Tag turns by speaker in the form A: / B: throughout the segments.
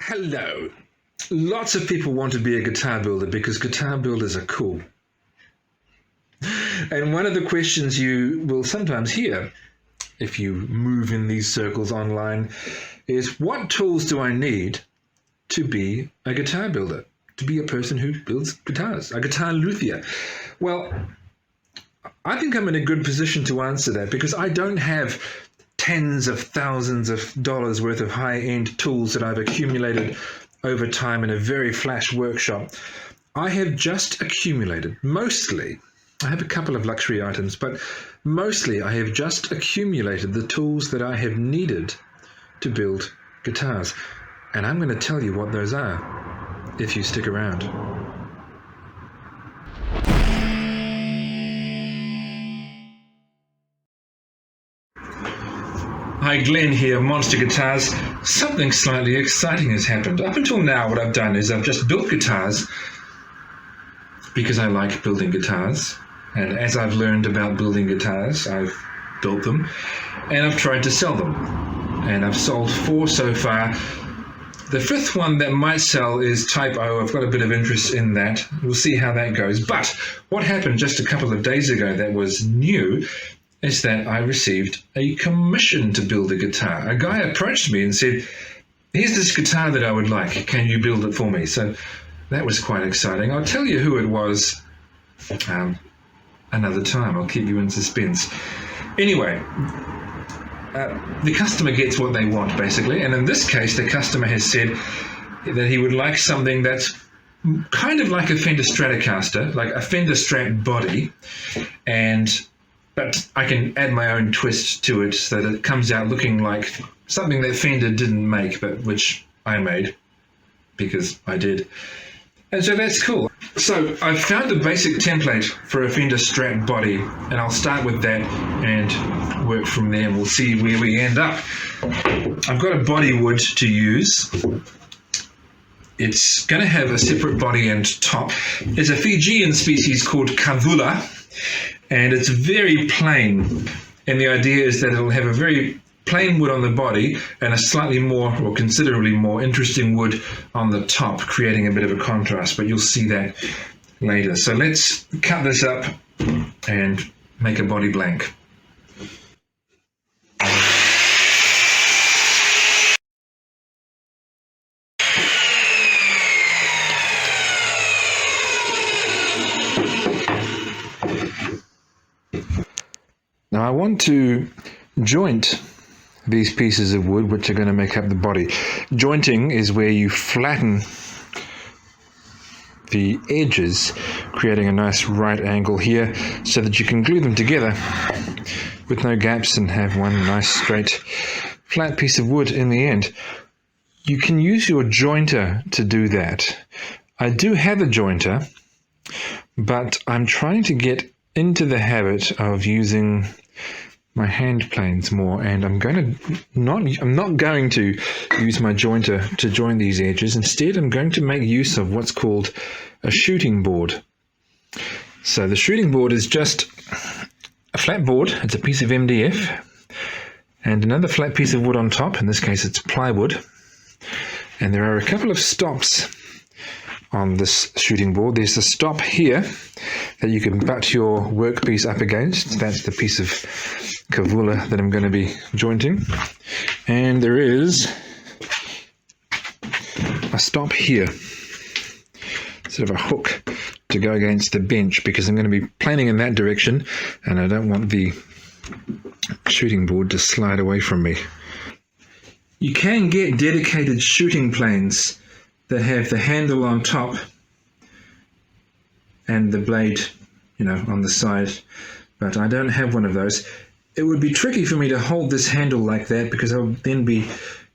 A: Hello. Lots of people want to be a guitar builder because guitar builders are cool. And one of the questions you will sometimes hear if you move in these circles online is, what tools do I need to be a guitar builder, to be a person who builds guitars, a guitar luthier? Well, I think I'm in a good position to answer that because I don't have tens of thousands of dollars worth of high-end tools that I've accumulated over time in a very flash workshop. I have just accumulated, mostly, I have a couple of luxury items, but mostly I have just accumulated the tools that I have needed to build guitars. And I'm going to tell you what those are if you stick around. Hi, Glenn here, Monster Guitars. Something slightly exciting has happened. Up until now, what I've done is I've just built guitars because I like building guitars. And as I've learned about building guitars, I've built them and I've tried to sell them. And I've sold 4 so far. The 5th one that might sell is Type O. I've got a bit of interest in that. We'll see how that goes. But what happened just a couple of days ago that was new is that I received a commission to build a guitar. A guy approached me and said, here's this guitar that I would like. Can you build it for me? So that was quite exciting. I'll tell you who it was another time. I'll keep you in suspense. Anyway, the customer gets what they want, basically. And in this case, the customer has said that he would like something that's kind of like a Fender Stratocaster, like a Fender Strat body, but I can add my own twist to it so that it comes out looking like something that Fender didn't make, but which I made because I did. And so that's cool. So I've found a basic template for a Fender Strat body, and I'll start with that and work from there, and we'll see where we end up. I've got a body wood to use. It's going to have a separate body and top. It's a Fijian species called Kavula, and it's very plain. And the idea is that it'll have a very plain wood on the body and a slightly more, or considerably more, interesting wood on the top, creating a bit of a contrast, but you'll see that later. So let's cut this up and make a body blank. Now I want to joint these pieces of wood which are going to make up the body. Jointing is where you flatten the edges, creating a nice right angle here so that you can glue them together with no gaps and have one nice straight flat piece of wood in the end. You can use your jointer to do that. I do have a jointer, but I'm trying to get into the habit of using my hand planes more, and I'm not going to use my jointer to join these edges. Instead, I'm going to make use of what's called a shooting board. So the shooting board is just a flat board. It's a piece of MDF and another flat piece of wood on top. In this case, it's plywood. And there are a couple of stops on this shooting board. There's a stop here that you can butt your workpiece up against. That's the piece of Kavula that I'm going to be jointing. And there is a stop here, sort of a hook to go against the bench, because I'm going to be planing in that direction and I don't want the shooting board to slide away from me. You can get dedicated shooting planes that have the handle on top and the blade, on the side, but I don't have one of those. It would be tricky for me to hold this handle like that because I would then be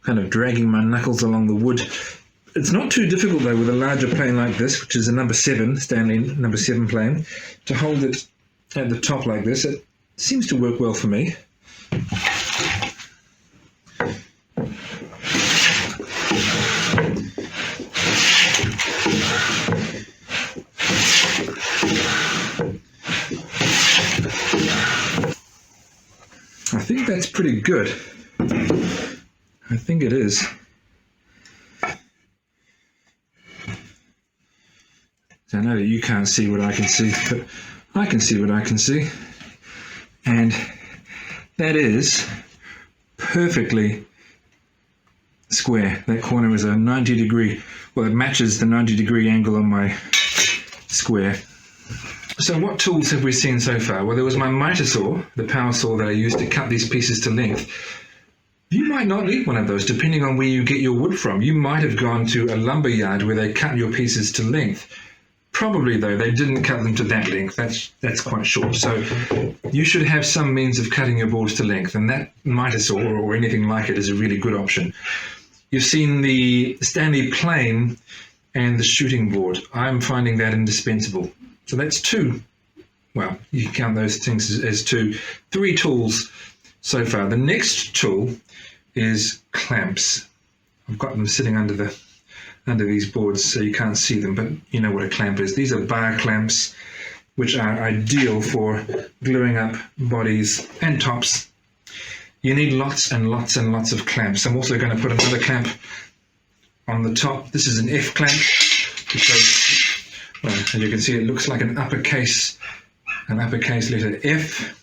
A: kind of dragging my knuckles along the wood. It's not too difficult though with a larger plane like this, which is a number 7, Stanley number 7 plane, to hold it at the top like this. It seems to work well for me. I think that's pretty good. I think it is. So I know that you can't see what I can see, but I can see what I can see. And that is perfectly square. That corner is a 90-degree, well, it matches the 90-degree angle on my square. So what tools have we seen so far? Well, there was my miter saw, the power saw that I used to cut these pieces to length. You might not need one of those, depending on where you get your wood from. You might have gone to a lumber yard where they cut your pieces to length. Probably, though, they didn't cut them to that length. That's quite short. So you should have some means of cutting your boards to length, and that miter saw or anything like it is a really good option. You've seen the Stanley plane and the shooting board. I'm finding that indispensable. So that's two. Well, you can count those things as two. 3 tools so far. The next tool is clamps. I've got them sitting under these boards so you can't see them, but you know what a clamp is. These are bar clamps, which are ideal for gluing up bodies and tops. You need lots and lots and lots of clamps. I'm also going to put another clamp on the top. This is an F clamp because, well, as you can see, it looks like an uppercase letter F.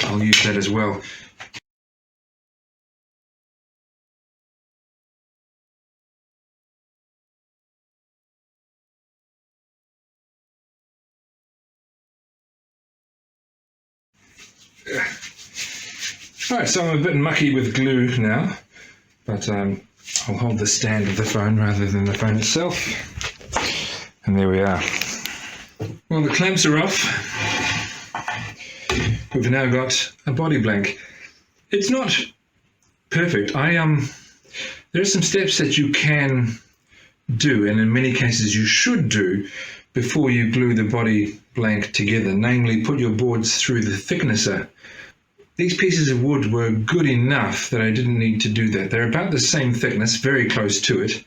A: I'll use that as well. Alright, so I'm a bit mucky with glue now, but I'll hold the stand of the phone rather than the phone itself. And there we are. Well, the clamps are off. We've now got a body blank. It's not perfect. There are some steps that you can do, and in many cases you should do, before you glue the body blank together, namely put your boards through the thicknesser. These pieces of wood were good enough that I didn't need to do that. They're about the same thickness, very close to it,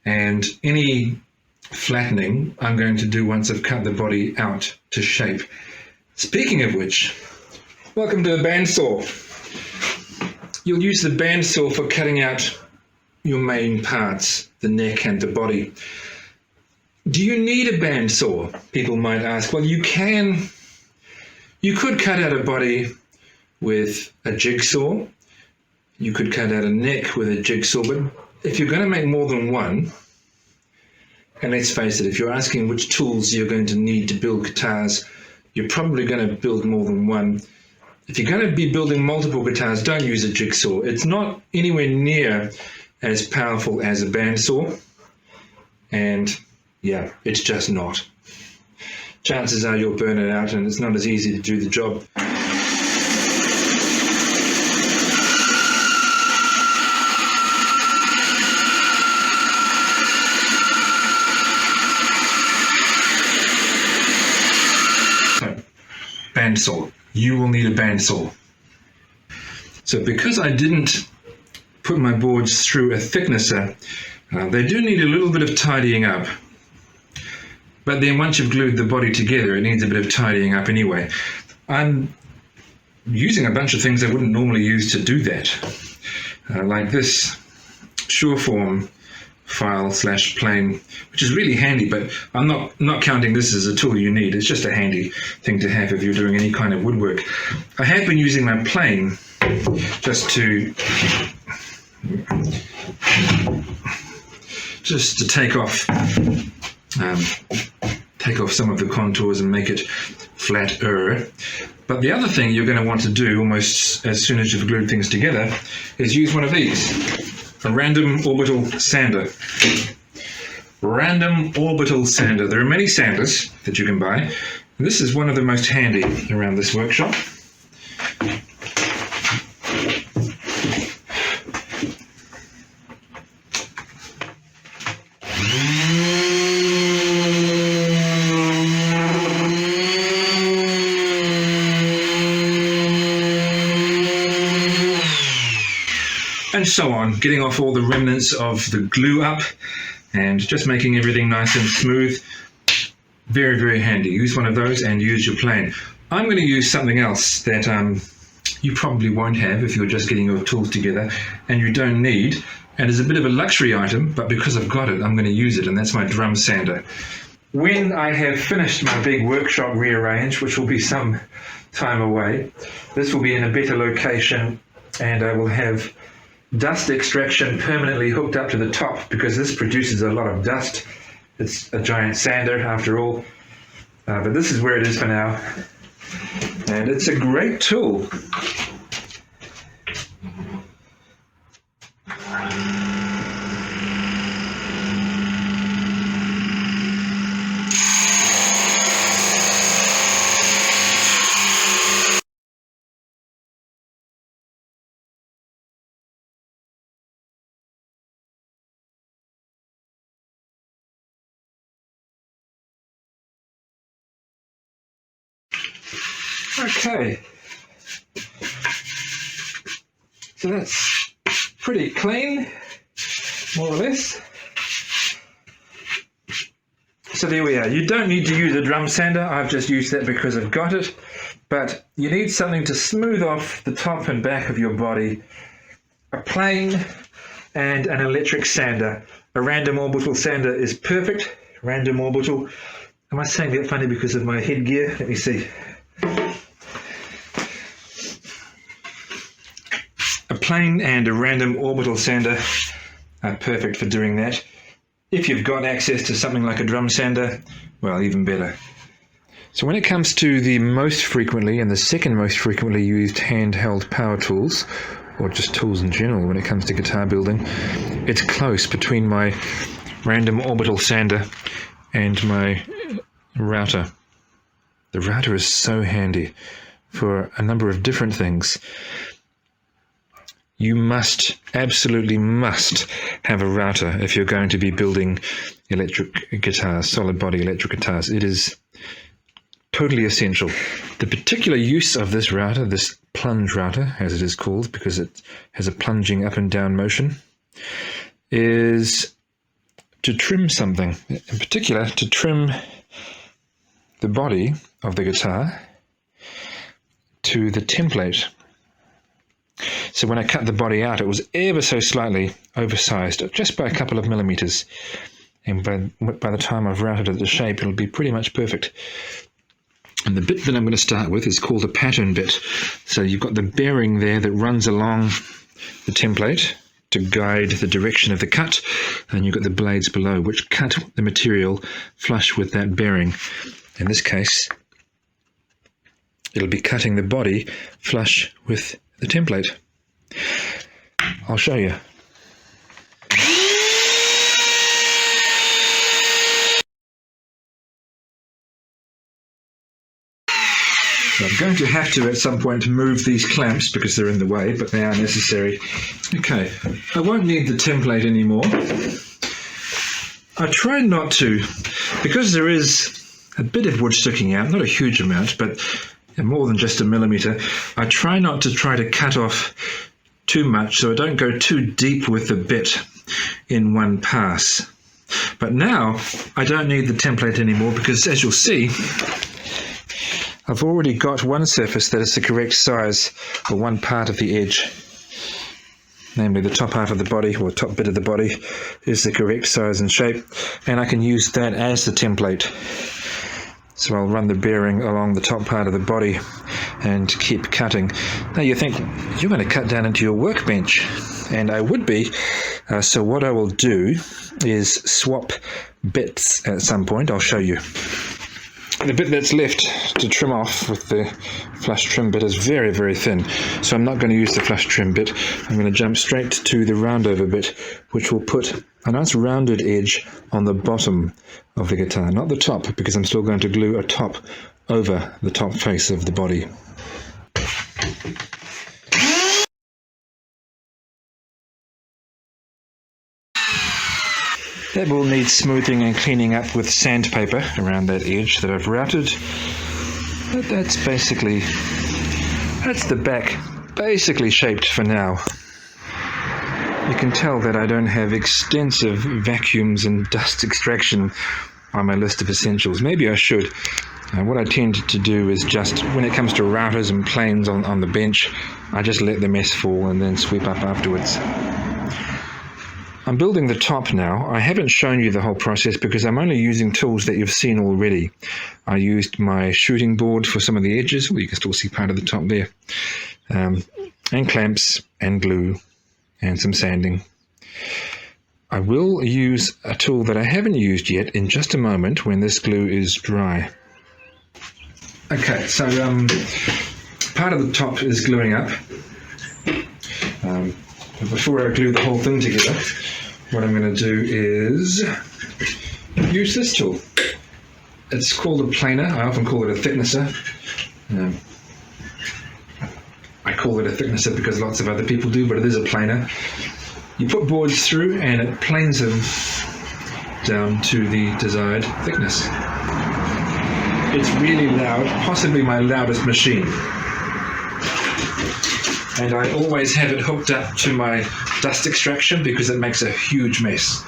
A: and any flattening I'm going to do once I've cut the body out to shape. Speaking of which, welcome to the bandsaw. You'll use the bandsaw for cutting out your main parts, the neck and the body. Do you need a bandsaw? People might ask. Well, you could cut out a body with a jigsaw. You could cut out a neck with a jigsaw, but if you're going to make more than one, and let's face it, if you're asking which tools you're going to need to build guitars, you're probably going to build more than one. If you're going to be building multiple guitars, don't use a jigsaw. It's not anywhere near as powerful as a bandsaw, and yeah, it's just not. Chances are you'll burn it out, and it's not as easy to do the job. Bandsaw. You will need a bandsaw. So because I didn't put my boards through a thicknesser, they do need a little bit of tidying up. But then once you've glued the body together, it needs a bit of tidying up anyway. I'm using a bunch of things I wouldn't normally use to do that. Like this Sureform file / plane, which is really handy, but I'm not counting this as a tool you need. It's just a handy thing to have if you're doing any kind of woodwork. I have been using my plane just to take off some of the contours and make it flatter. But the other thing you're going to want to do almost as soon as you've glued things together is use one of these. A random orbital sander. Random orbital sander. There are many sanders that you can buy. This is one of the most handy around this workshop. And so on, getting off all the remnants of the glue up and just making everything nice and smooth. Very, very handy. Use one of those and use your plane. I'm going to use something else that you probably won't have if you're just getting your tools together, and you don't need, and it's a bit of a luxury item, but because I've got it, I'm going to use it, and that's my drum sander. When I have finished my big workshop rearrange, which will be some time away, this will be in a better location, and I will have dust extraction permanently hooked up to the top, because this produces a lot of dust. It's a giant sander after all, but this is where it is for now, and it's a great tool. Okay, so that's pretty clean, more or less. So there we are. You don't need to use a drum sander. I've just used that because I've got it. But you need something to smooth off the top and back of your body. A plane and an electric sander. A random orbital sander is perfect. Random orbital. Am I saying that funny because of my headgear? Let me see. A plane and a random orbital sander are perfect for doing that. If you've got access to something like a drum sander, well, even better. So when it comes to the most frequently and the second most frequently used handheld power tools, or just tools in general when it comes to guitar building, it's close between my random orbital sander and my router. The router is so handy for a number of different things. You must, absolutely must, have a router if you're going to be building electric guitars, solid body electric guitars. It is totally essential. The particular use of this router, this plunge router, as it is called, because it has a plunging up and down motion, is to trim something. In particular, to trim the body of the guitar to the template. So when I cut the body out, it was ever so slightly oversized, just by a couple of millimeters. And by the time I've routed it to shape, it'll be pretty much perfect. And the bit that I'm going to start with is called a pattern bit. So you've got the bearing there that runs along the template to guide the direction of the cut, and you've got the blades below which cut the material flush with that bearing. In this case, it'll be cutting the body flush with the template. I'll show you. So I'm going to have to at some point move these clamps because they're in the way, but they are necessary. Okay, I won't need the template anymore. I try not to, because there is a bit of wood sticking out, not a huge amount, but more than just a millimeter. I try not to try to cut off too much, so I don't go too deep with the bit in one pass. But now I don't need the template anymore because, as you'll see, I've already got one surface that is the correct size for one part of the edge. Namely, the top half of the body, or top bit of the body, is the correct size and shape, and I can use that as the template. So I'll run the bearing along the top part of the body and keep cutting. Now you think, you're going to cut down into your workbench, and I would be. So what I will do is swap bits at some point. I'll show you. The bit that's left to trim off with the flush trim bit is very, very thin. So I'm not going to use the flush trim bit. I'm going to jump straight to the roundover bit, which will put a nice rounded edge on the bottom of the guitar, not the top, because I'm still going to glue a top over the top face of the body. That will need smoothing and cleaning up with sandpaper around that edge that I've routed. But that's the back basically shaped for now. You can tell that I don't have extensive vacuums and dust extraction on my list of essentials. Maybe I should. What I tend to do is just, when it comes to routers and planes on the bench, I just let the mess fall and then sweep up afterwards. I'm building the top now. I haven't shown you the whole process because I'm only using tools that you've seen already. I used my shooting board for some of the edges. Well, you can still see part of the top there. And clamps and glue and some sanding. I will use a tool that I haven't used yet in just a moment when this glue is dry. Okay, so part of the top is gluing up. But before I glue the whole thing together, what I'm going to do is use this tool. It's called a planer. I often call it a thicknesser. I call it a thicknesser because lots of other people do, but it is a planer. You put boards through and it planes them down to the desired thickness. It's really loud, possibly my loudest machine. And I always have it hooked up to my dust extraction because it makes a huge mess.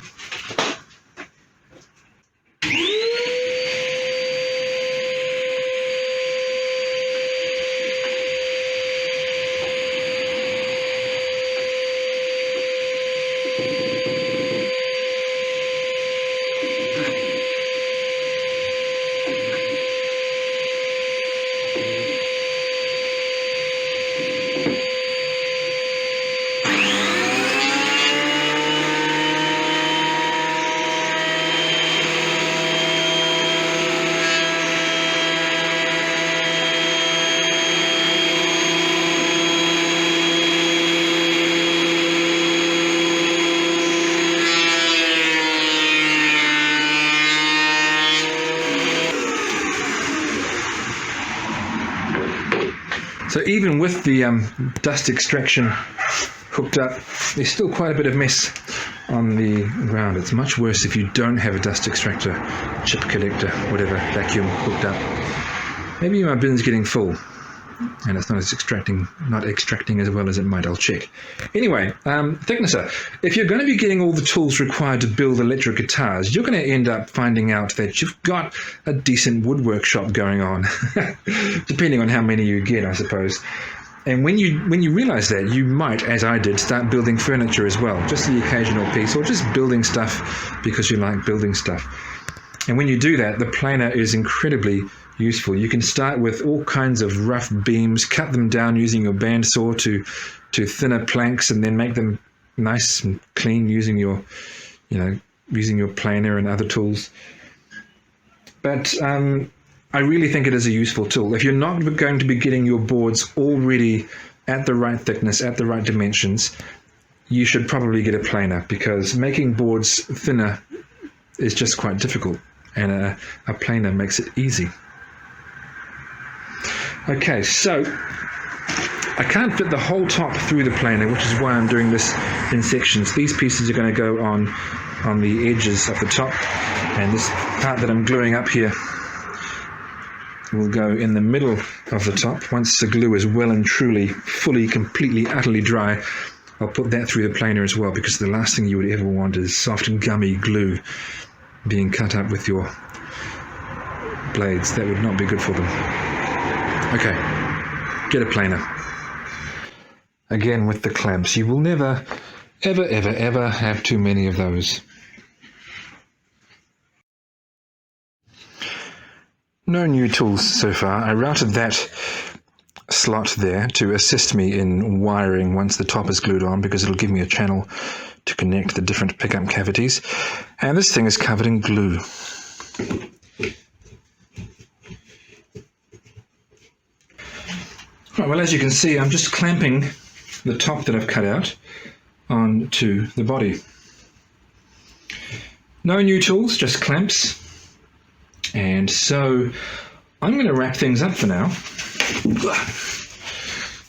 A: So even with the dust extraction hooked up, there's still quite a bit of mess on the ground. It's much worse if you don't have a dust extractor, chip collector, whatever, vacuum hooked up. Maybe my bin's getting full and it's not extracting as well as it might. I'll check. Anyway, thicknesser. If you're going to be getting all the tools required to build electric guitars, you're going to end up finding out that you've got a decent woodwork shop going on, depending on how many you get, I suppose. And when you realize that, you might, as I did, start building furniture as well, just the occasional piece, or just building stuff because you like building stuff. And when you do that, the planer is incredibly useful. You can start with all kinds of rough beams, cut them down using your bandsaw to thinner planks, and then make them nice and clean using your planer and other tools. But I really think it is a useful tool. If you're not going to be getting your boards already at the right thickness, at the right dimensions, you should probably get a planer, because making boards thinner is just quite difficult, and a planer makes it easy. Okay, so I can't fit the whole top through the planer, which is why I'm doing this in sections. These pieces are going to go on the edges of the top, and this part that I'm gluing up here will go in the middle of the top. Once the glue is well and truly, fully, completely, utterly dry, I'll put that through the planer as well, because the last thing you would ever want is soft and gummy glue being cut up with your blades. That would not be good for them. Okay, get a planer. Again with the clamps. You will never, ever, ever, ever have too many of those. No new tools so far. I routed that slot there to assist me in wiring once the top is glued on, because it'll give me a channel to connect the different pickup cavities. And this thing is covered in glue. Right, well, as you can see, I'm just clamping the top that I've cut out onto the body. No new tools, just clamps. And so I'm going to wrap things up for now,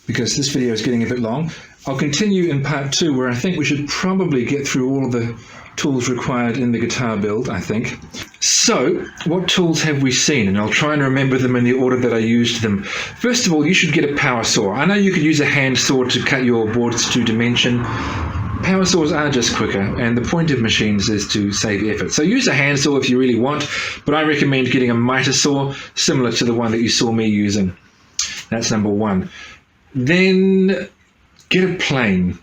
A: because this video is getting a bit long. I'll continue in part 2, where I think we should probably get through all of the tools required in the guitar build, I think. So, what tools have we seen? And I'll try and remember them in the order that I used them. First of all, you should get a power saw. I know you could use a hand saw to cut your boards to dimension. power saws are just quicker, and the point of machines is to save effort. So use a handsaw if you really want, but I recommend getting a miter saw similar to the one that you saw me using. That's number one. Then get a plane.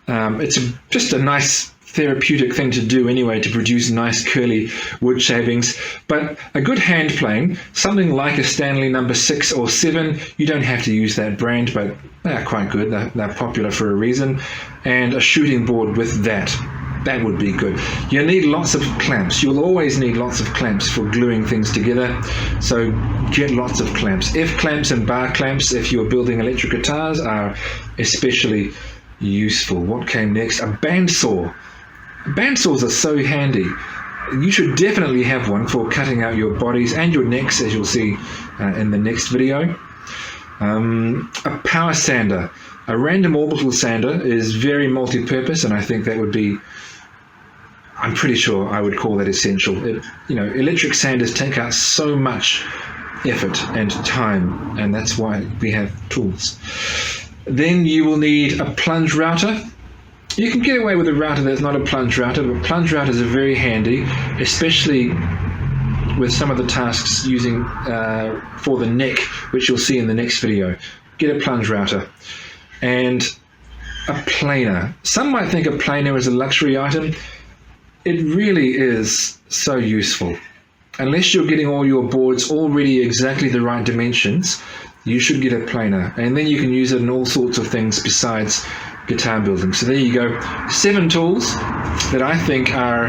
A: It's just a nice therapeutic thing to do anyway, to produce nice curly wood shavings. But a good hand plane, something like a Stanley number 6 or 7, you don't have to use that brand, but they're quite good. They're popular for a reason. And a shooting board with that would be good. You need lots of clamps. You'll always need lots of clamps for gluing things together, so get lots of clamps. F clamps and bar clamps, if you're building electric guitars, are especially useful. What came next? A bandsaw. Bandsaws are so handy. You should definitely have one for cutting out your bodies and your necks, as you'll see in the next video. A power sander. A random orbital sander is very multi-purpose, and I think that would be, I'm pretty sure I would call that essential. Electric sanders take out so much effort and time, and that's why we have tools. Then you will need a plunge router. You can get away with a router that's not a plunge router, but plunge routers are very handy, especially with some of the tasks using for the neck, which you'll see in the next video. Get a plunge router. And a planer. Some might think a planer is a luxury item. It really is so useful. Unless you're getting all your boards already exactly the right dimensions, you should get a planer. And then you can use it in all sorts of things besides guitar building. So there you go, 7 tools that I think are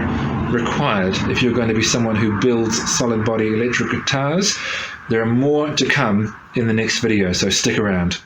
A: required if you're going to be someone who builds solid body electric guitars. There are more to come in the next video, so stick around.